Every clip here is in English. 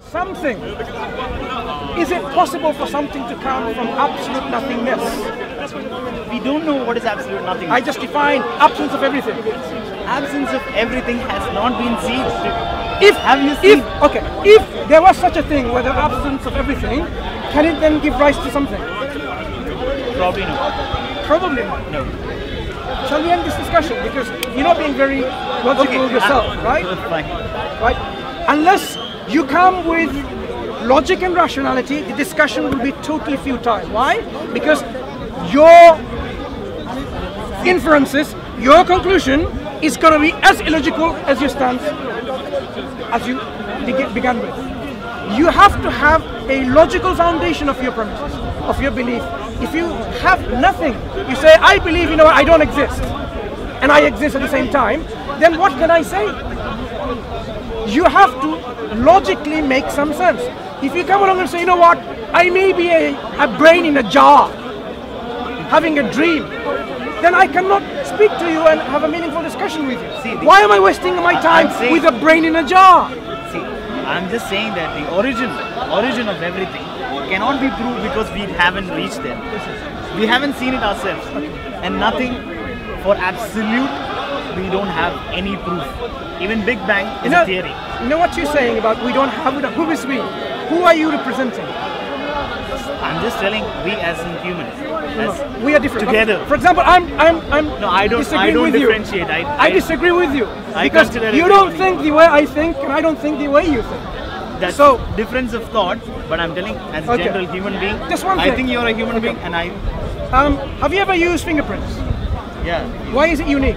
something. Is it possible for something to come from absolute nothingness? We don't know what is absolute nothingness. I just defined absence of everything. Absence of everything has not been seen. If there was such a thing where the absence of everything, can it then give rise to something? Probably no. Probably not. No. Shall we end this discussion? Because you're not being very logical yourself, right? Fine. Right? Unless you come with logic and rationality, the discussion will be totally futile. Why? Because your inferences, your conclusion is going to be as illogical as your stance as you began with. You have to have a logical foundation of your premises, of your belief. If you have nothing, you say, I believe, I don't exist, and I exist at the same time, then what can I say? You have to logically make some sense. If you come along and say, I may be a brain in a jar, having a dream, then I cannot speak to you and have a meaningful discussion with you. See, why am I wasting my time with a brain in a jar? See, I'm just saying that the origin of everything cannot be proved because we haven't reached there. We haven't seen it ourselves. And nothing for absolute, we don't have any proof. Even Big Bang is a theory. You know what you're saying about we don't have it? Who is we? Who are you representing? I'm just telling we as in humans. We are different. Together. For example, I don't differentiate. I disagree with you because you don't think the way I think, and I don't think the way you think. That's difference of thought. But I'm telling, as a general human being, just one thing. I think you're a human being, and I. Have you ever used fingerprints? Yeah. Why is it unique?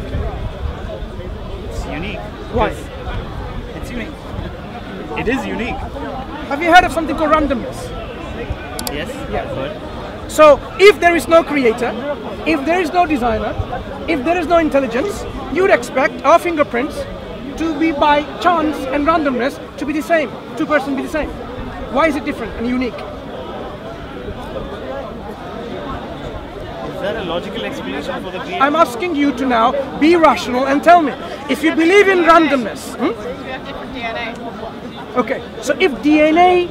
It's unique. Why? It's unique. It is unique. Have you heard of something called randomness? Yes. Yeah. Good. So, if there is no creator, if there is no designer, if there is no intelligence, you would expect our fingerprints to be by chance and randomness to be the same. Two persons be the same. Why is it different and unique? Is there a logical explanation for the creator? I'm asking you to now be rational and tell me. If you believe in randomness, We have different DNA. Okay, so if DNA,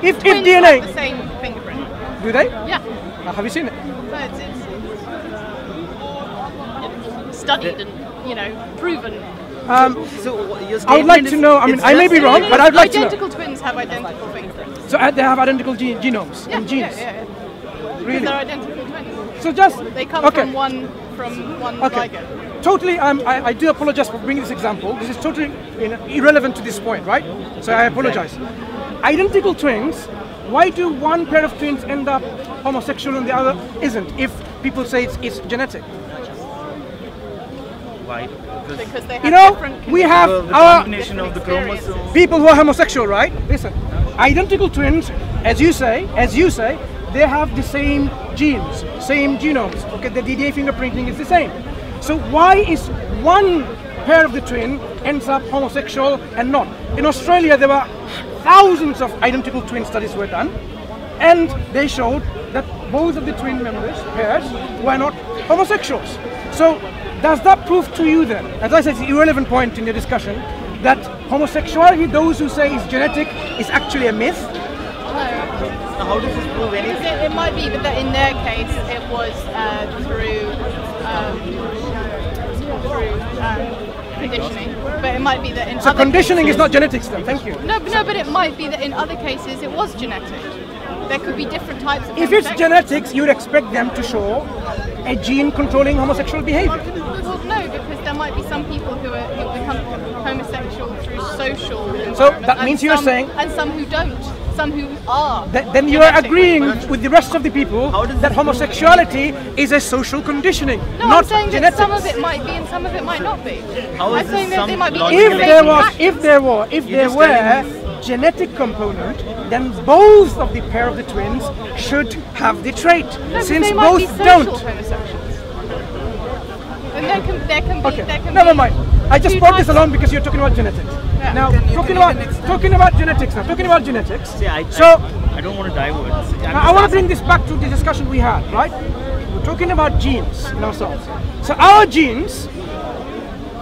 if twins DNA, have the same fingerprint. do they? Yeah. Have you seen it? So it's studied and proven. So your I would like to know. I mean, I may be wrong, but I'd like to know. Identical twins have identical fingerprints. So they have identical genomes and genes. Yeah. Really? They're identical twins. So just They come from one zygote. Totally. I do apologize for bringing this example. This is totally irrelevant to this point, right? So I apologize. Identical twins. Why do one pair of twins end up homosexual and the other isn't? If people say it's genetic. Why? Because they have different we have the our combination of the chromosomes. people who are homosexual, right? Listen, identical twins, as you say, they have the same genes, same genomes. Okay, the DNA fingerprinting is the same. So why is one pair of the twin ends up homosexual and not? In Australia, there were thousands of identical twin studies were done, and they showed that both of the twin pairs were not homosexuals. So does that prove to you then, as I said, it's an irrelevant point in the discussion, that homosexuality, those who say is genetic, is actually a myth? So how does this prove anything? It might be, but in their case, it was through conditioning. But it might be that in So other conditioning cases, is not genetics then, thank you. No, but it might be that in other cases it was genetic. There could be different types of If it's genetics, you'd expect them to show a gene controlling homosexual behavior. Well, no, because there might be some people who become homosexual through social environment. So that means you're saying... And some who don't. Some who are. Then you are agreeing with the rest of the people that homosexuality is a social conditioning, no, not I'm saying genetics. that some of it might be and some of it might not be. How I'm is saying this that they might be If there were genetic component, then both of the pair of the twins should have the trait. No, since they might be both social don't. homosexuals. And there can be. Okay, never mind. I just brought this along because you're talking about genetics. Yeah. Now, talking about genetics. See, I don't want to divert. I want to bring this back to the discussion we had, right? We're talking about genes in ourselves. So our genes,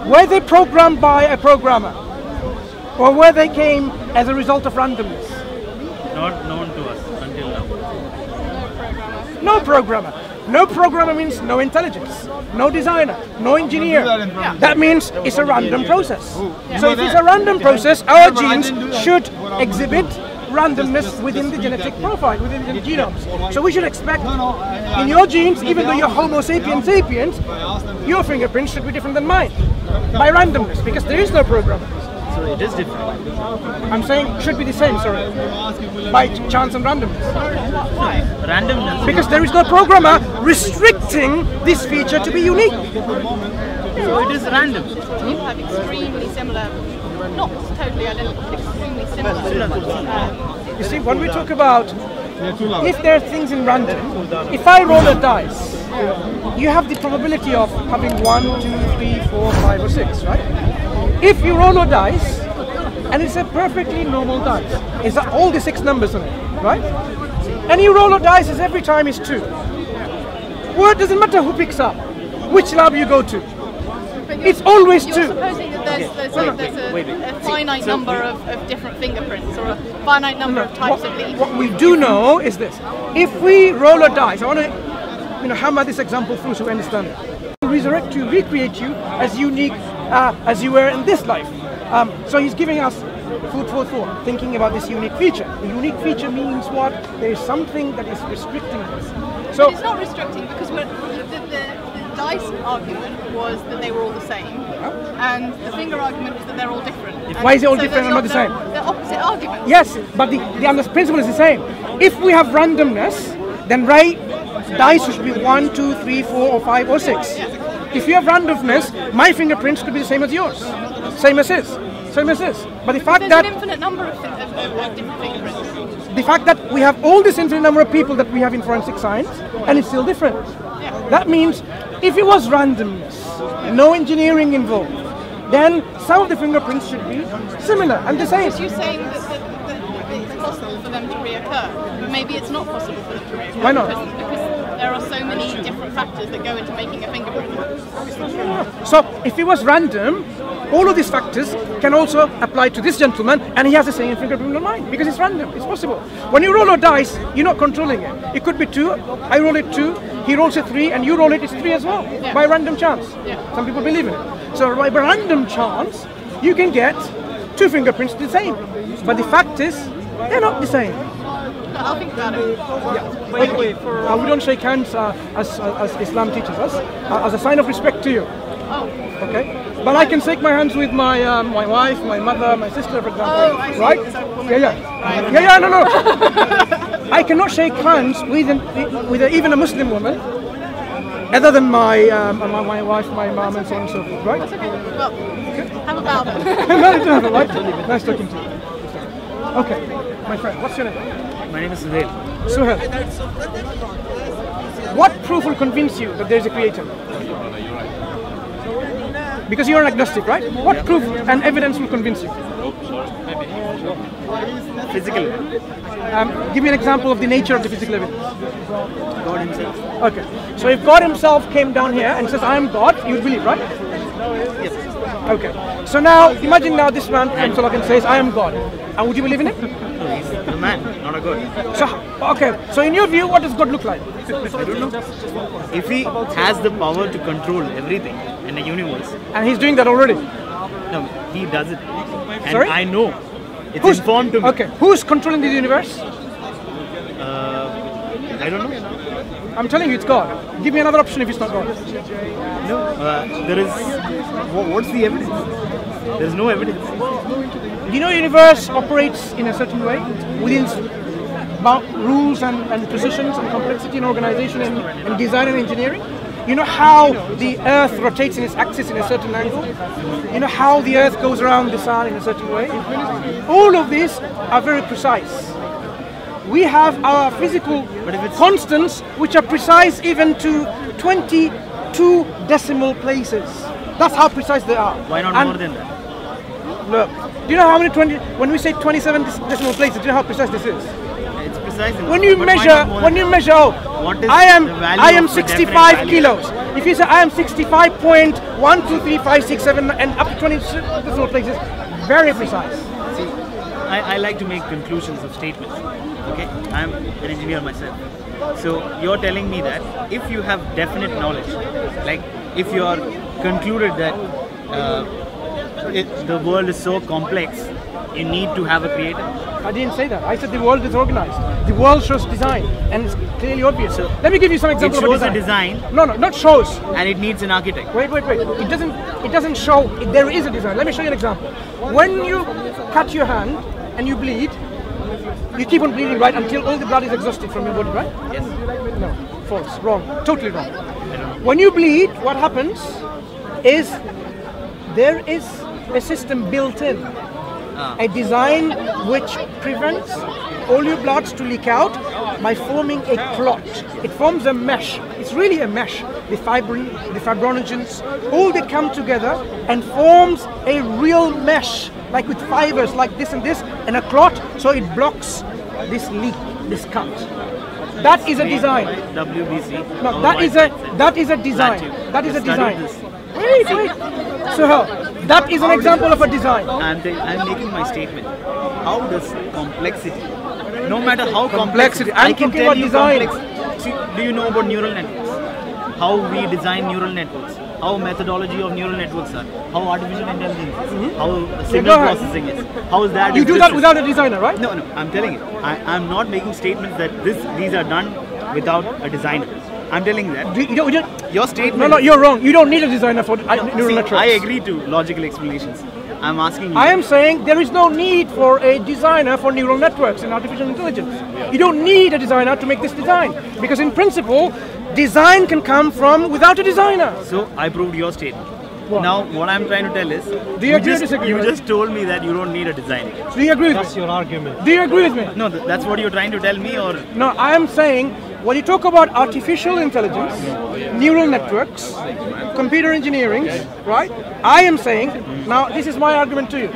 were they programmed by a programmer? or where they came as a result of randomness? Not known to us until now. No programmer. No programmer means no intelligence, no designer, no engineer. That means it's a random process. So if it's a random process, our genes should exhibit randomness within the genetic profile, within the genomes. So we should expect in your genes, even though you're Homo sapiens sapiens, your fingerprints should be different than mine by randomness, because there is no programmer. So it is different. I'm saying should be the same, sorry, by chance and randomness. Why? Randomness. Because there is no programmer restricting this feature to be unique. So it is random. You have extremely similar, not totally identical, but extremely similar. You see, when we talk about if there are things in random, if I roll a dice, you have the probability of having 1, 2, 3, 4, 5, or 6, right? If you roll a dice, and it's a perfectly normal dice, it's got all the 6 numbers on it, right? And you roll a dice as every time is 2. Well, it doesn't matter who picks up, which lab you go to. It's always 2. You're supposing that there's a finite number of different fingerprints, or a finite number of types of leaves. What we do know is this: if we roll a dice, I want to, hammer this example through so we understand it. Resurrect you, recreate you as unique as you were in this life. So he's giving us food for thought, thinking about this unique feature. The unique feature means what? There is something that is restricting this. So But it's not restricting, because the dice argument was that they were all the same, and the finger argument was that they're all different. Why is it all different and not the same? They're opposite arguments. yes, but the principle is the same. If we have randomness, then dice should be 1, 2, 3, 4, or 5, or 6. If you have randomness, my fingerprints could be the same as yours, same as his, same as this. But the fact There's that an infinite number of different fingerprints. the fact that we have all this infinite number of people that we have in forensic science, and it's still different. That means if it was randomness, no engineering involved, then some of the fingerprints should be similar and the same. Because you're saying that it's possible for them to reoccur. Maybe it's not possible for them to reoccur. Why not? Because there are so many different factors that go into making a fingerprint. So if it was random, all of these factors can also apply to this gentleman, and he has the same fingerprint on mine, because it's random, it's possible. When you roll a dice, you're not controlling it. It could be 2, I roll it 2, he rolls it 3, and you roll it, it's 3 as well, by random chance. Some people believe in it. So by random chance, you can get 2 fingerprints the same. But the fact is, they're not the same. I'll think about it. We don't shake hands as Islam teaches us, as a sign of respect to you. Okay? But I can shake my hands with my wife, my mother, my sister, for example. I see. Right? Is that a woman? Yeah, no. I cannot shake hands with even a Muslim woman, other than my wife, my mom, and so on and so forth, right? That's okay. Well, have a bow then. No, you don't have it, right? Nice talking to you. Okay, my friend, what's your name? My name is Suhail. Suhail. What proof will convince you that there is a creator? Because you're an agnostic, right? What proof and evidence will convince you? Physical. Give me an example of the nature of the physical evidence. God himself. Okay. So if God himself came down here and says, I am God, you would believe, right? Yes. Okay. So now, imagine now this man comes along and says, I am God. And would you believe in it? No, he's a man, not a god. So, okay. So in your view, what does God look like? I don't know. If he has the power to control everything in the universe, And he's doing that already. no, he does it. And Sorry? I know. It's informed to me. Okay. Who's controlling the universe? I don't know. I'm telling you, it's God. Give me another option if it's not God. No. There is. What's the evidence? There's no evidence. Do you know the universe operates in a certain way within rules and positions and complexity and organization and design and engineering? You know how the Earth rotates in its axis in a certain angle? You know how the Earth goes around the Sun in a certain way? All of these are very precise. We have our physical constants which are precise even to 22 decimal places. That's how precise they are. Why not more than that? Look, do you know how many when we say 27 decimal places, do you know how precise this is? It's precise enough. When you But measure, why not more than What is I am the value I am of the 65 definite value? kilos. If you say I am 65.12357 and up to 20 decimal places, very precise. I like to make conclusions of statements. Okay, I'm an engineer myself. So you're telling me that if you have definite knowledge, like if you are concluded that the world is so complex, you need to have a creator. I didn't say that. I said the world is organized. The world shows design, and it's clearly obvious. So let me give you some examples. It shows a design. No, not shows. And it needs an architect. Wait. It doesn't show. There is a design. Let me show you an example. When you cut your hand and you bleed, you keep on bleeding, right, until all the blood is exhausted from your body, right? Yes. No, false, wrong, totally wrong. When you bleed, what happens is there is a system built in. A design which prevents all your bloods to leak out by forming a clot. It forms a mesh. It's really a mesh. The fibrinogens, all they come together and forms a real mesh, like with fibers, like this and this, and a clot, so it blocks this leak, this cut. That is a design. WBC. No, that is a design. That is a design. Wait. So that is an example of a design. I'm making my statement. How does complexity, no matter how complex, I can tell you design. See, do you know about neural networks? How we design neural networks? How methodology of neural networks are? How artificial intelligence is? How signal processing is? How is that? You do that without a designer, right? No. I'm telling you. I'm not making statements that these are done without a designer. I'm telling you that. Your statement. No, you're wrong. You don't need a designer for neural networks. I agree to logical explanations. I'm asking you. I am saying there is no need for a designer for neural networks and artificial intelligence. You don't need a designer to make this design. Because in principle, design can come from without a designer. So I proved your statement. What? Now what I'm trying to tell is, do you agree or disagree? You just told me that you don't need a designer. Do you agree with me? That's your argument. Do you agree with me? No, that's what you're trying to tell me, or? No, I am saying when you talk about artificial intelligence, neural networks, computer engineering, right? I am saying, now this is my argument to you.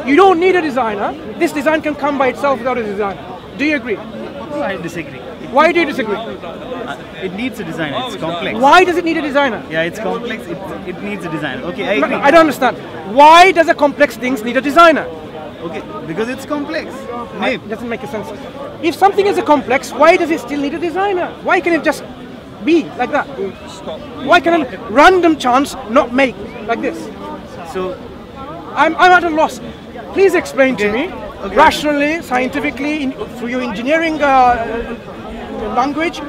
You don't need a designer. This design can come by itself without a designer. Do you agree? No, I disagree. Why do you disagree? It needs a designer. It's complex. Why does it need a designer? Yeah, it's complex. It needs a designer. Okay, I agree. I don't understand. Why does a complex thing need a designer? Okay, because it's complex. Maybe. It doesn't make a sense. If something is a complex, why does it still need a designer? Why can it just be like that? Why can a random chance not make like this? So, I'm at a loss. Please explain to me, rationally, scientifically, through your engineering language,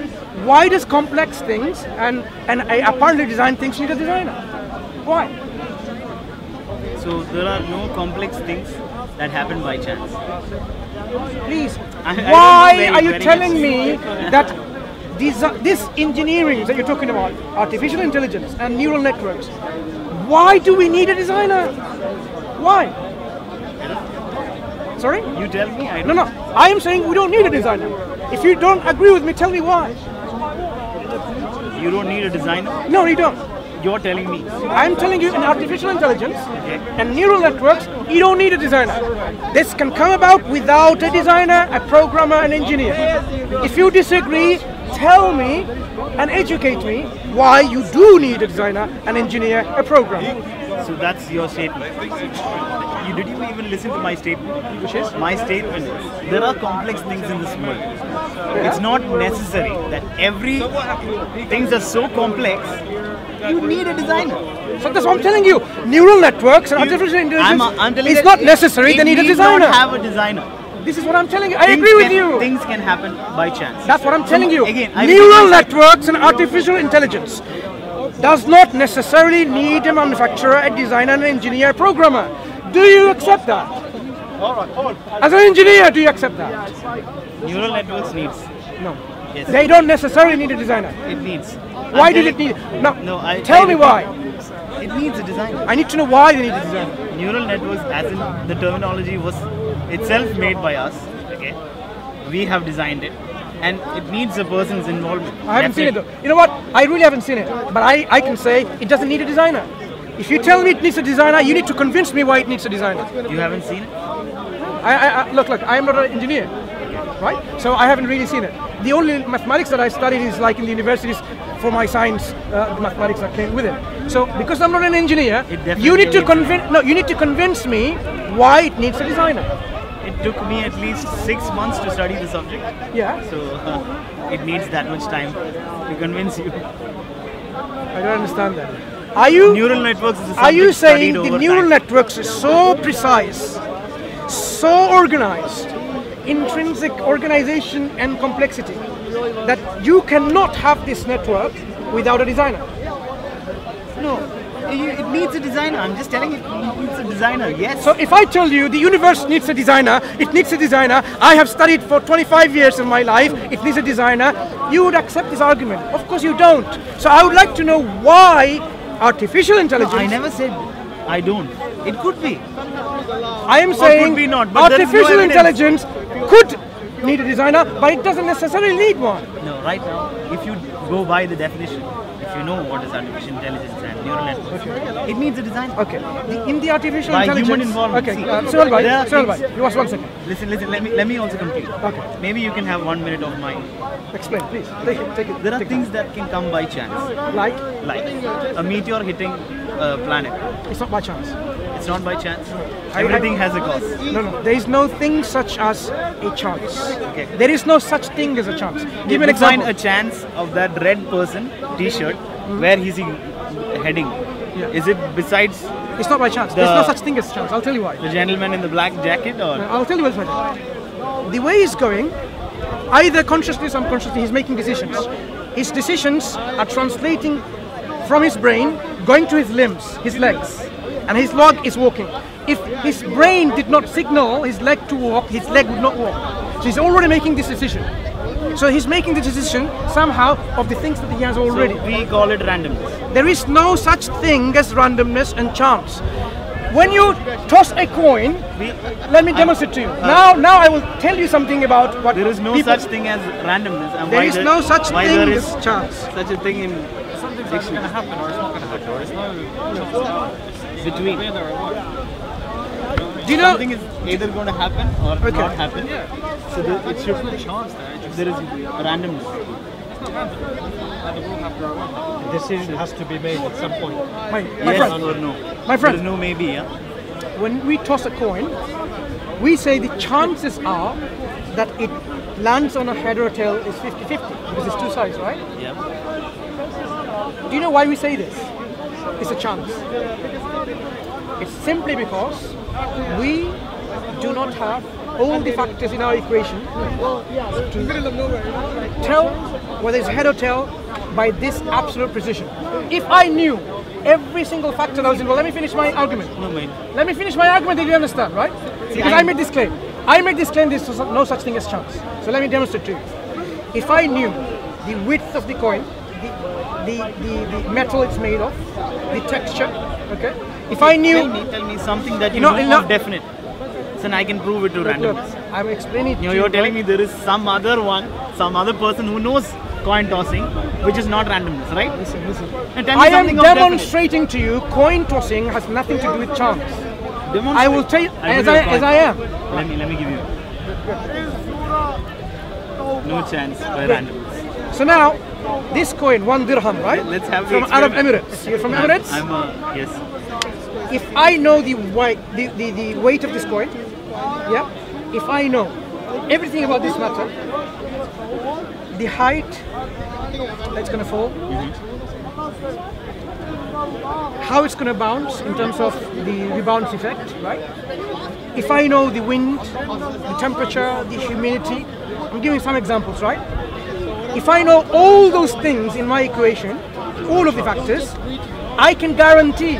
why does complex things and apparently designed things need a designer? Why? So there are no complex things that happen by chance. Please, why are you telling me that this engineering that you're talking about, artificial intelligence and neural networks, why do we need a designer? Why? Sorry? You tell me. I don't. No. I am saying we don't need a designer. If you don't agree with me, tell me why. You don't need a designer? No, you don't. You're telling me. I'm telling you in artificial intelligence and neural networks, you don't need a designer. This can come about without a designer, a programmer, an engineer. If you disagree, tell me and educate me why you do need a designer, an engineer, a programmer. So that's your statement. Did you even listen to my statement? Which is? My statement is, there are complex things in this world. It's not necessary that every things are so complex, you need a designer. So that's what I'm telling you. Neural networks and artificial intelligence, I'm telling it's you not necessary, they need a designer. Don't have a designer. This is what I'm telling you. I agree with you. Things can happen by chance. That's what I'm telling you. Again, neural networks and artificial intelligence does not necessarily need a manufacturer, a designer, an engineer, a programmer. Do you accept that? As an engineer, do you accept that? Neural networks needs. No. Yes. They don't necessarily need a designer. It needs. Why did it need? No. Tell me why. It needs a designer. I need to know why they need a designer. Neural networks, as in the terminology, was itself made by us. Okay, we have designed it, and it needs a person's involvement. I haven't seen it though. You know what? I really haven't seen it. But I can say it doesn't need a designer. If you tell me it needs a designer, you need to convince me why it needs a designer. You haven't seen it? Look, I am not an engineer, right? So I haven't really seen it. The only mathematics that I studied is like in the universities for my science, the mathematics that came with it. So because I'm not an engineer, you need to convince me why it needs a designer. It took me at least 6 months to study the subject. Yeah. So it needs that much time to convince you. I don't understand that. Are you Neural networks is a subject Are you saying studied the over neural time. networks are so precise, so organized, intrinsic organization and complexity that you cannot have this network without a designer? No, it needs a designer. I'm just telling you, it needs a designer. Yes. So if I tell you the universe needs a designer, it needs a designer, I have studied for 25 years of my life, it needs a designer, you would accept this argument. Of course you don't. So I would like to know why artificial intelligence... I never said I don't. It could be. I am Or saying could be not, but there is no artificial evidence. intelligence could need a designer, but it doesn't necessarily need one. No, right now, if you go by the definition, if you know what is artificial intelligence and neural networks, it needs a designer. Okay. In the artificial By intelligence... human involvement. Okay. See, Selalu bhai, there are Selalu bhai, things- you ask 1 second. Listen. Let me also complete. Okay. Maybe you can have 1 minute of mine. Explain, please. Take it. There are take things that can come by chance, it. Like, like a meteor hitting a planet. it's not by chance. It's not by chance. Everything has a cause. No. There is no thing such as a chance. Okay. There is no such thing as a chance. Give me an Define example. a chance of that red person T-shirt. Where is he heading? Yeah. Is it besides It's not by chance. There's no such thing as chance. I'll tell you why. the gentleman in the black jacket, or I'll tell you what's right. The way he's going, either consciously or subconsciously, he's making decisions. His decisions are translating from his brain, going to his limbs, his legs, and his leg is walking. If his brain did not signal his leg to walk, his leg would not walk. So he's already making this decision. So he's making the decision somehow of the things that he has already. so we call it randomness. There is no such thing as randomness and chance. When you toss a coin, let me demonstrate to you. Now I will tell you something about what There is no people, such thing as randomness. And There why is no such why thing there as is chance. such a thing in Something's either going to happen or it's not going to happen. There's no between. whether or what. Do you know? Something is either going to happen or not happen. So it should Chance there. It's just there is randomness. and it will happen or it won't happen. Decision has to be made at some point. My Yes friend, or no. my There friend, is no maybe. Yeah. when we toss a coin, we say the chances are that it lands on a head or a tail is 50-50 because it's two sides, right? Yeah. Do you know why we say this? It's a chance. It's simply because we do not have all the factors in our equation to tell whether it's head or tail by this absolute precision. If I knew every single factor that was involved, let me finish my argument. No mind. Let me finish my argument, did you understand, right? Because I made this claim. I made this claim, there's no such thing as chance. So let me demonstrate to you. If I knew the width of the coin, the metal it's made of, the texture, okay? If I knew... Tell me something that you know, know of definite. So I can prove it to randomness. I'm explaining it to You're telling me there is some other one, some other person who knows coin tossing, which is not randomness, right? Listen. And tell me I am something of definite. demonstrating to you coin tossing has nothing to do with chance. Demonstrate. I will tell you I'll as give you a I coin. am. Let me give you. No chance by randomness. So now, this coin, 1 dirham, right? Let's have the from Arab experiment. Emirates. You're from Emirates? Yes. If I know the weight of this coin, yeah, if I know everything about this matter, the height that's going to fall, how it's going to bounce in terms of the bounce effect, right? If I know the wind, the temperature, the humidity, I'm giving some examples, right? If I know all those things in my equation, all of the factors, I can guarantee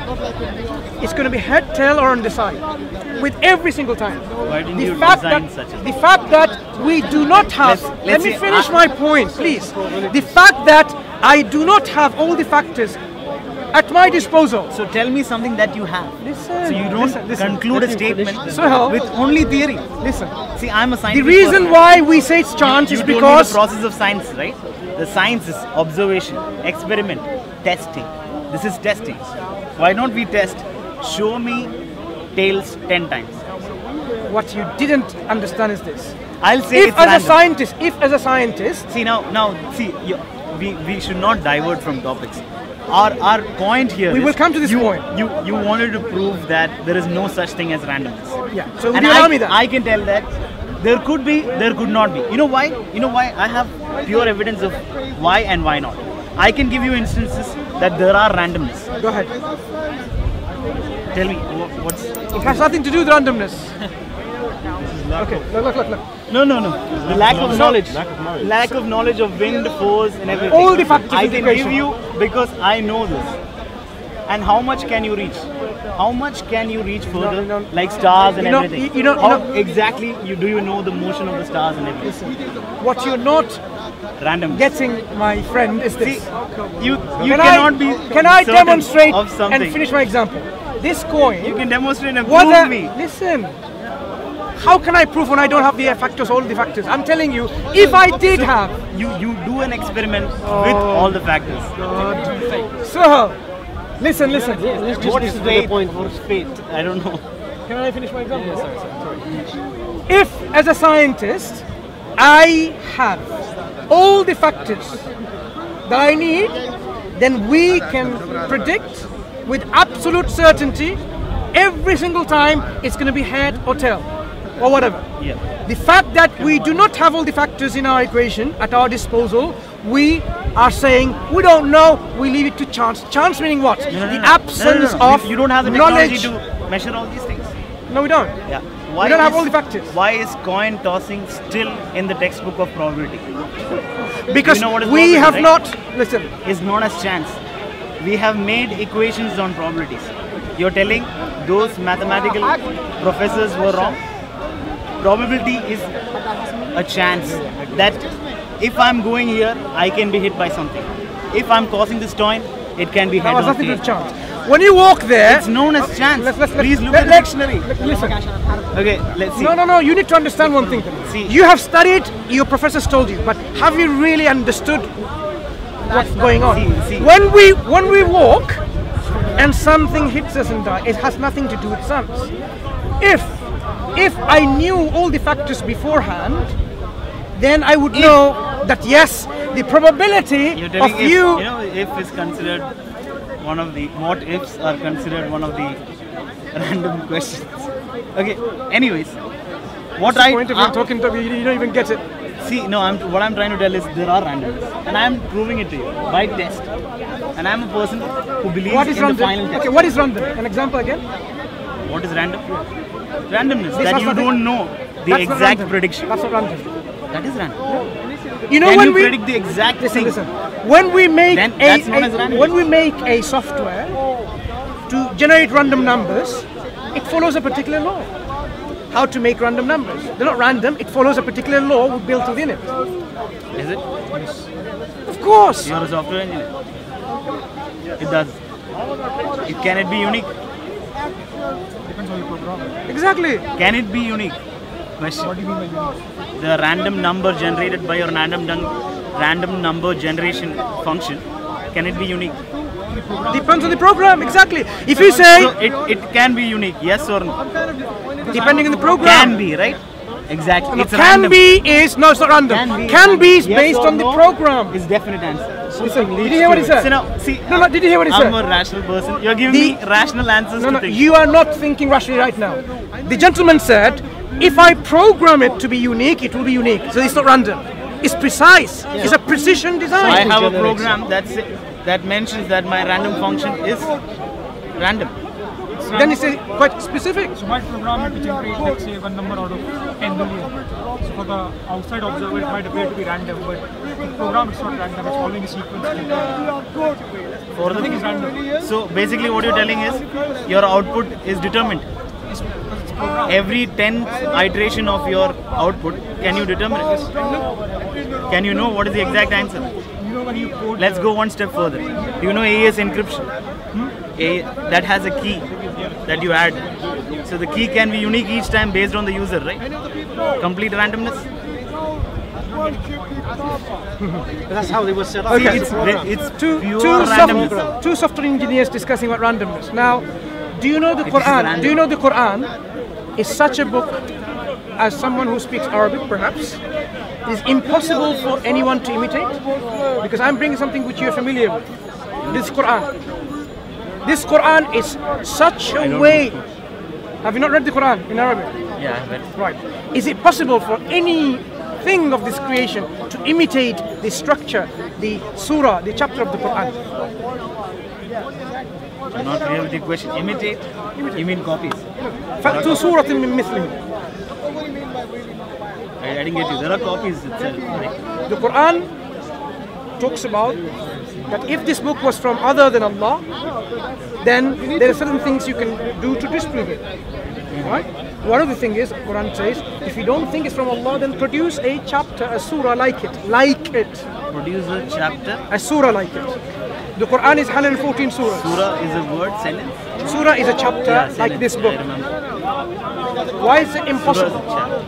it's going to be head, tail, or on the side, with every single time. Why didn't The you fact design that such a the fact that we do not have. Let's Let me see, finish my point, please. The fact that I do not have all the factors at my disposal. So tell me something that you have. Listen, So you don't listen. conclude a statement So- with only theory. Listen. See, I'm a The scientist. reason why we say it's chance is you told me because the process of science, right? The science is observation, experiment, testing. This is testing. Why don't we test? Show me tails 10 times. what you didn't understand is this. I'll say If it's as random. a scientist, See now, see, we should not divert from topics. our point here We is will come to this point. You wanted to prove that there is no such thing as randomness. Yeah. So would And you allow me that? I can tell that there could be, there could not be. You know why? I have pure evidence of why and why not. I can give you instances that there are randomness. Go ahead. Tell me, what's... It has nothing to do with randomness. Okay. Look. No. The lack of knowledge. Lack of knowledge of wind, force and everything. All the factors I of the can equation. give you because I know this. And how much can you reach? How much can you reach further? No. Like stars and everything. How know- exactly do you know the motion of the stars and everything? What you're not Random. getting, my friend, is this. You Can cannot be Can I certain demonstrate of something. and finish my example? This coin. You can demonstrate and What prove me. Listen. How can I prove when I don't have the factors, all the factors? I'm telling you, if I did have. You do an experiment with all the factors. So, listen. What is fate? What is fate? I don't know. Can I finish my example? Sorry. If, as a scientist, I have all the factors that I need, then we can predict with absolute certainty every single time it's going to be head or tail or whatever. Yeah. The fact that we do not have all the factors in our equation at our disposal, we are saying we don't know, we leave it to chance. Chance meaning what? The absence of You don't have the technology knowledge. to measure all these things. No, we don't. Yeah. We don't have all the factors. Why is coin tossing still in the textbook of probability? Because You know what is we probability, have right? not, listen, It's known as chance. We have made equations on probabilities. You're telling those mathematical professors were wrong? Probability is a chance that if I'm going here, I can be hit by something. If I'm tossing this coin, it can be head that was or nothing to tail. do with chance. When you walk there, It's known as chance. Please look let- at the let- dictionary. listen. Okay, let's see. No, you need to understand one thing. See. You have studied, your professors told you, but have you really understood what's going on? See. When we walk and something hits us and die, it has nothing to do with chance. If I knew all the factors beforehand, then I would know that yes, the probability You're telling of if, you. if is considered one of the what ifs are considered one of the random questions. Okay. Anyways, what What's the point of you talking to me? You don't even get it. see, no, what I'm trying to tell is there are randomness, and I'm proving it to you by test. And I'm a person who believes What is in the random? final test. Okay, what is random? An example again? What is random? Randomness. This That has you nothing- don't know the That's not exact random. prediction. That's not random. That is random. You know Can when you we predict the exact thing? listen. When we make Then that's known as randomness. when we make a software to generate random numbers, it follows a particular law. How to make random numbers? They're not random. It follows a particular law we built within it. Is it? Of course. You're a software engineer. It does. Can it be unique? Exactly. Can it be unique? Question. What do you mean by unique? The random number generated by your random number generation function, can it be unique? Depends on the program. Exactly. If you say So it can be unique, yes or no? depending on the program. Can be, right? Exactly. No, It's can random. be is no, it's not random. Can be is Yes based or on the no program. Is definite answer. Listen, did you hear what he said? So now, see, No, did you hear what he said? I'm a rational person. You're giving The- me rational answers No, to things. you are not thinking rationally right now. The gentleman said, if I program it to be unique, it will be unique. So it's not random. It's precise. It's a precision design. I have a program that mentions that my random function is random. Then it's quite specific. So my program is to generate, let's say, one number out of 10 million. So for the outside observer, it might appear to be random, but the program is not random. It's following a sequence. For I think it's random. So basically what you're telling is your output is determined. It's because it's programmed. Every 10th iteration of your output, can you determine it? Can you know what is the exact answer? You know when you code. Let's go one step further. Do you know AES encryption? That has a key that you add. So the key can be unique each time based on the user, right? Complete randomness. That's how they were set up. Okay. It's Two pure randomness. two software engineers discussing about randomness. Now, do you know the It is Quran? random. Do you know the Quran is such a book, as someone who speaks Arabic perhaps, is impossible for anyone to imitate? Because I'm bringing something which you're familiar with. this Quran. This Quran is such a way. Have you not read the Quran in Arabic? Yeah, but Right. Is it possible for anything of this creation to imitate the structure, the surah, the chapter of the Quran? I'm not clear with the question. Imitate? You mean copies? فَأْتُوا سُورَةٍ مِّن مِّثْلِهِ. I didn't get you. There are copies itself. Right? The Quran talks about that if this book was from other than Allah, then there are certain things you can do to disprove it. Right? One of the things is, Quran says, if you don't think it's from Allah, then produce a chapter, a surah like it. Like it. Produce a chapter. A surah like it. The Quran is 114 surahs. Surah is a word, sentence. Surah is a chapter Yeah, like sentence. this book. I remember. Why is it Surah is a impossible? chapter.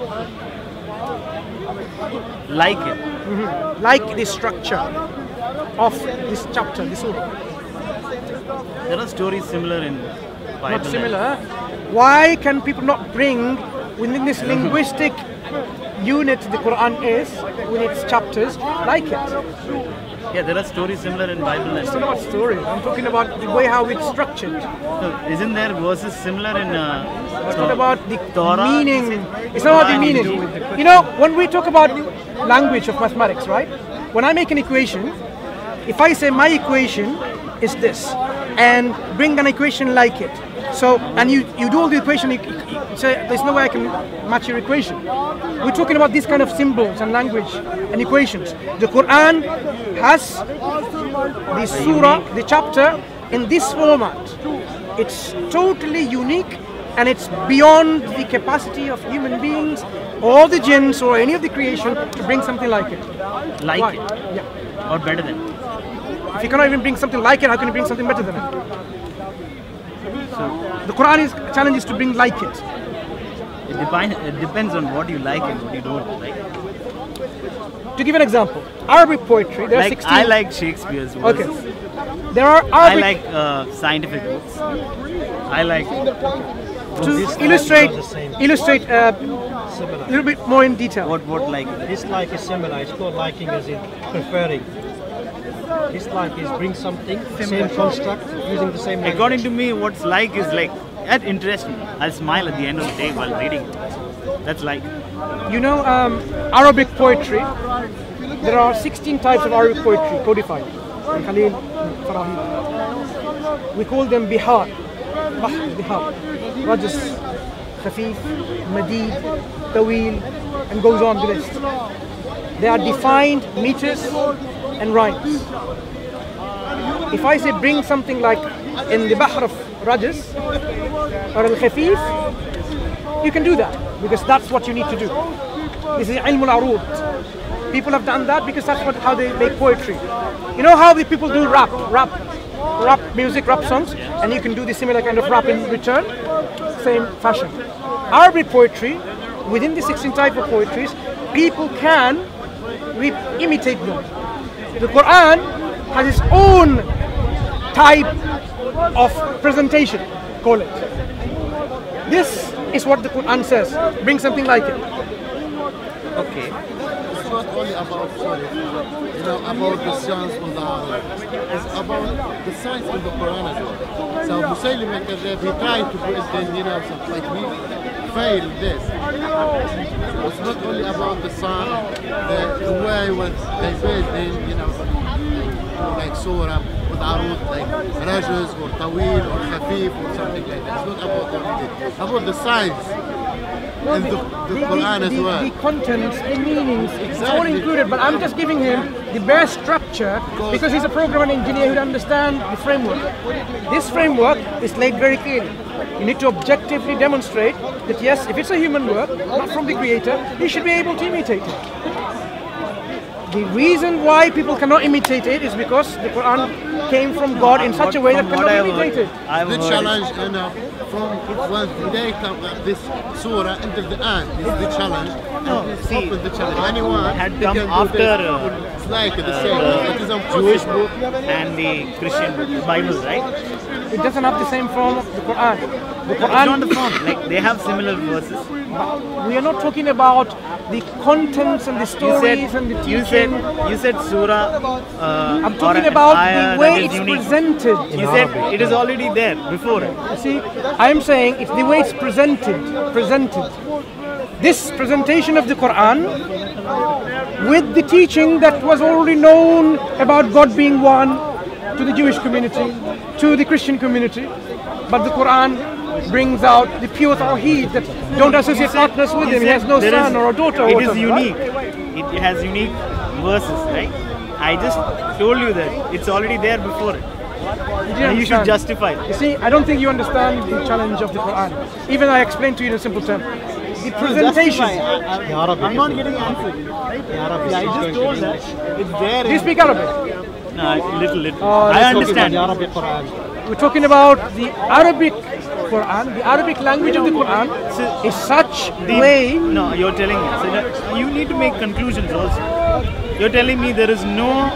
Like it. Like the structure of this chapter, this surah. There are stories similar in Bible. Not similar. Why can people not bring within this linguistic unit the Quran is, with its chapters, like it? Yeah, there are stories similar in Bible. It's not about stories. I'm talking about the way how it's structured. So, isn't there verses similar in It's not about the Torah? meaning. It's not about the meaning. You know, when we talk about language of mathematics, right? When I make an equation, if I say my equation is this, and bring an equation like it, so, and you do all the equation, you say there's no way I can match your equation. We're talking about these kind of symbols and language and equations. The Quran has the surah, the chapter, in this format. It's totally unique, and it's beyond the capacity of human beings or the jinns or any of the creation to bring something like it. Like Why? it. Yeah. Or better than. If you cannot even bring something like it, how can you bring something better than it? The Quran is challenges to bring like it. It depends on what you like and what you don't like. To give an example, Arabic poetry, there are Like 16. I like Shakespeare's Okay. verses. There are I Arabic like scientific books. I like to illustrate a little bit more in detail. what like. This like is similar. It's called liking as in preferring. This like is bring something, same construct, using the same language. According to me, what's like is like that interests me. I'll smile at the end of the day while reading it. That's like. You know, Arabic poetry, there are 16 types of Arabic poetry codified. in Khalil, Farahid. We call them bihar. Bihar. Rajas, Khafif, Madid, Tawil, and goes on the list. They are defined meters and rhymes. If I say bring something like in the Bahr of Rajas or Al-Khafif, you can do that because that's what you need to do. This is ilm al-arud. People have done that because that's how they make poetry. You know how the people do rap music, rap songs, and you can do the similar kind of rap in return? Same fashion. Arabic poetry, within the 16 type of poetries, people can imitate them. The Quran has its own type of presentation, call it. This is what the Quran says. Bring something like it. Okay. It's not only about, about the science on the Arabic. It's about the science in the Quran as well. So Musaylim al-Kadhab, he tried to put it in, something like we failed this. It's not only about the science, the way what they built in, like surah, with arud, like rajas or tawil or khafif or something like that. It's not about what it is. About the science. And the Quran as well. The contents, the meanings, it's all included, but I'm just giving him the bare structure because he's a programmer engineer who understands the framework. This framework is laid very clearly. You need to objectively demonstrate that yes, if it's a human work, not from the creator, he should be able to imitate it. The reason why people cannot imitate it is because the Quran came from God in such a way that cannot imitate it. The challenge, from when they come this surah until the end, is the challenge. See, the challenge. Anyone had who come can do after this, it's like the same. It is a Jewish book and the Christian book, Bible, right? It doesn't have the same form of the Quran. The It's not Quran, the form. Like they have similar verses. But we are not talking about the contents and the stories and the teaching. You said surah. I'm talking about the way it's unique. presented. You said it is already there before. You see, I'm saying it's the way it's presented. This presentation of the Quran with the teaching that was already known about God being one to the Jewish community, to the Christian community, but the Quran brings out the pure Tawheed that don't associate partners with him. He has no son or a daughter. It is unique. It has unique verses, right? I just told you that it's already there before it. You should justify it. You see, I don't think you understand the challenge of the Quran. Even I explained to you in a simple term. The presentation. I'm not getting answered. I just told that it's there. Do you speak Arabic? No, little. I understand. We're talking about the Arabic Quran. The Arabic language of the Quran is such way. No, you're telling me. So that you need to make conclusions also. You're telling me there is no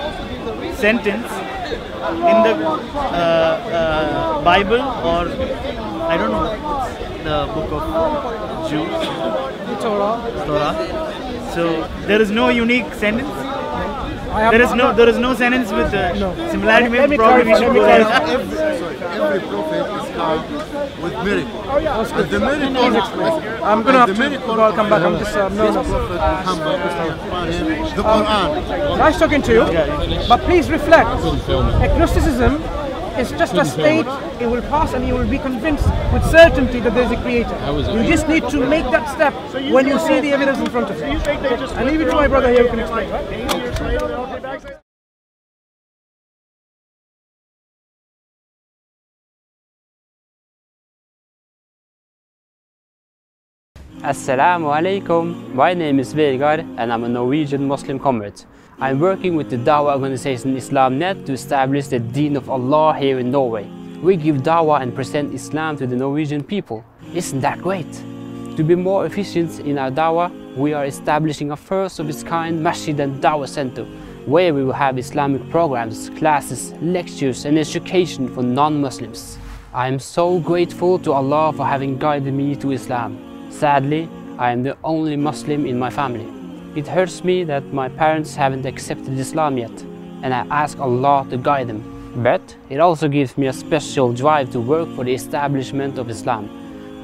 sentence in the Bible or I don't know the book of Jews, Torah. So there is no unique sentence. There is no sentence with similarity. Maybe probably we should go there. Every prophet is come with miracle. And the miracle, I'm going to have to come back. I'm just the Quran. Nice talking to you, but please reflect. Agnosticism is just a state. It will pass and you will be convinced with certainty that there is a creator. You just need to make that step when you see the evidence in front of you. I leave it to my brother here who can explain. Right? Assalamu alaikum. My name is Vegard and I'm a Norwegian Muslim convert. I'm working with the Dawah organization IslamNet to establish the Deen of Allah here in Norway. We give Dawah and present Islam to the Norwegian people. Isn't that great? To be more efficient in our Dawah, we are establishing a first of its kind Masjid and Dawah Center, where we will have Islamic programs, classes, lectures and education for non-Muslims. I am so grateful to Allah for having guided me to Islam. Sadly, I am the only Muslim in my family. It hurts me that my parents haven't accepted Islam yet, and I ask Allah to guide them. But it also gives me a special drive to work for the establishment of Islam.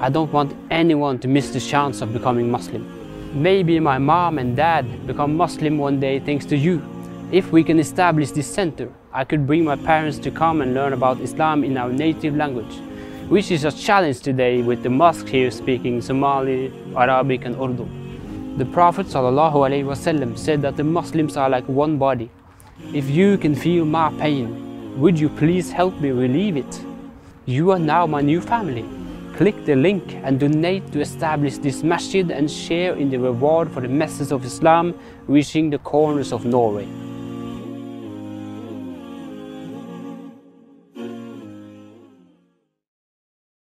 I don't want anyone to miss the chance of becoming Muslim. Maybe my mom and dad become Muslim one day thanks to you. If we can establish this center, I could bring my parents to come and learn about Islam in our native language, which is a challenge today with the mosque here speaking Somali, Arabic and Urdu. The Prophet ﷺ said that the Muslims are like one body. If you can feel my pain, would you please help me relieve it? You are now my new family. Click the link and donate to establish this masjid and share in the reward for the message of Islam reaching the corners of Norway.